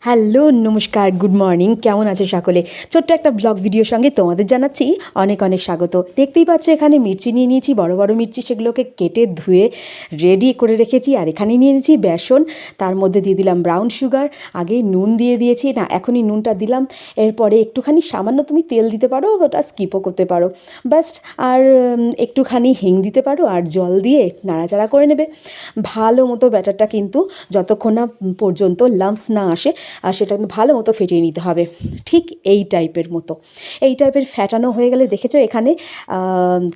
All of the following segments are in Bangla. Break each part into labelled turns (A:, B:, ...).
A: হ্যালো, নমস্কার, গুড মর্নিং। কেমন আছো সকলে? ছোট্ট একটা ব্লগ ভিডিওর সঙ্গে তোমাদের জানাচ্ছি অনেক অনেক স্বাগত। দেখতেই পাচ্ছ এখানে মির্চি নিয়ে নিয়েছি, বড় বড় মির্চি, সেগুলোকে কেটে ধুয়ে রেডি করে রেখেছি। আর এখানে নিয়ে নিয়েছি বেসন, তার মধ্যে দিয়ে দিলাম ব্রাউন সুগার, আগে নুন দিয়ে দিয়েছি, না এখনই নুনটা দিলাম। এরপরে একটুখানি সামান্য তুমি তেল দিতে পারো, ওটা স্কিপও করতে পারো, বাস। আর একটুখানি হিং দিতে পারো, আর জল দিয়ে নাড়াচাড়া করে নেবে ভালো মতো। ব্যাটারটা কিন্তু যতক্ষণ না পর্যন্ত লাম্পস না আসে, আর সেটা কিন্তু ভালো মতো ফেটিয়ে নিতে হবে, ঠিক এই টাইপের মতো। এই টাইপের ফ্যাটানো হয়ে গেলে দেখেছো এখানে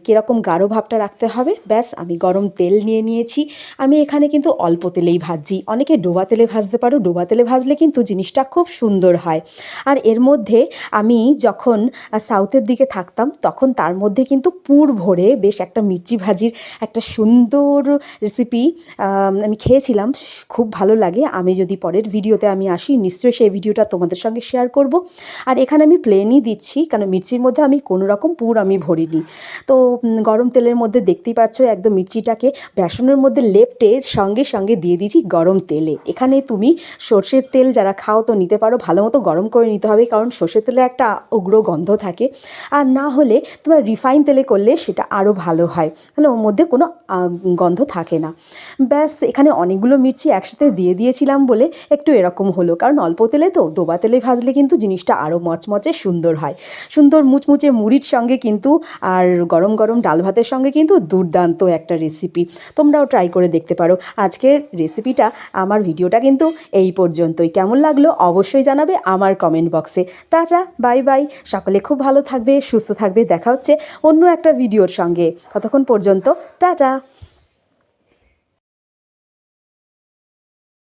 A: কীরকম গাঢ় ভাবটা রাখতে হবে। ব্যাস, আমি গরম তেল নিয়ে নিয়েছি। আমি এখানে কিন্তু অল্প তেলেই ভাজছি, অনেকে ডোবা তেলে ভাজতে পারো, ডোবা তেলে ভাজলে কিন্তু জিনিসটা খুব সুন্দর হয়। আর এর মধ্যে আমি যখন সাউথের দিকে থাকতাম তখন তার মধ্যে কিন্তু পুর ভরে বেশ একটা মির্চি ভাজির একটা সুন্দর রেসিপি আমি খেয়েছিলাম, খুব ভালো লাগে। আমি যদি পরের ভিডিওতে আমি আসি, নিশ্চয়ই সেই ভিডিওটা তোমাদের সঙ্গে শেয়ার করব। আর এখানে আমি প্লেনই দিচ্ছি, কারণ মির্চির মধ্যে আমি কোনো রকম পুর আমি ভরিনি। তো গরম তেলের মধ্যে দেখতেই পাচ্ছ একদম মির্চিটাকে বেসনের মধ্যে লেপটে সঙ্গে সঙ্গে দিয়ে দিয়েছি গরম তেলে। এখানে তুমি সর্ষের তেল যারা খাও তো নিতে পারো, ভালো মতো গরম করে নিতে হবে, কারণ সর্ষের তেলে একটা উগ্র গন্ধ থাকে। আর না হলে তোমার রিফাইন তেলে করলে সেটা আরও ভালো হয়, মানে ওর মধ্যে কোনো গন্ধ থাকে না। ব্যাস, এখানে অনেকগুলো মির্চি একসাথে দিয়ে দিয়েছিলাম বলে একটু এরকম হলো, কারণ অল্প তেলে তো, ডোবা তেলে ভাজলে কিন্তু জিনিসটা আরও মচমচে সুন্দর হয়। সুন্দর মুচমুচে মুড়ির সঙ্গে কিন্তু, আর গরম গরম ডাল ভাতের সঙ্গে কিন্তু দুর্দান্ত একটা রেসিপি। তোমরাও ট্রাই করে দেখতে পারো। আজকের রেসিপিটা, আমার ভিডিওটা কিন্তু এই পর্যন্তই। কেমন লাগলো অবশ্যই জানাবে আমার কমেন্ট বক্সে। Tata, bye bye. সকলে খুব ভালো থাকবে, সুস্থ থাকবে। দেখা হচ্ছে অন্য একটা ভিডিওর সঙ্গে। ততক্ষণ পর্যন্ত টাটা।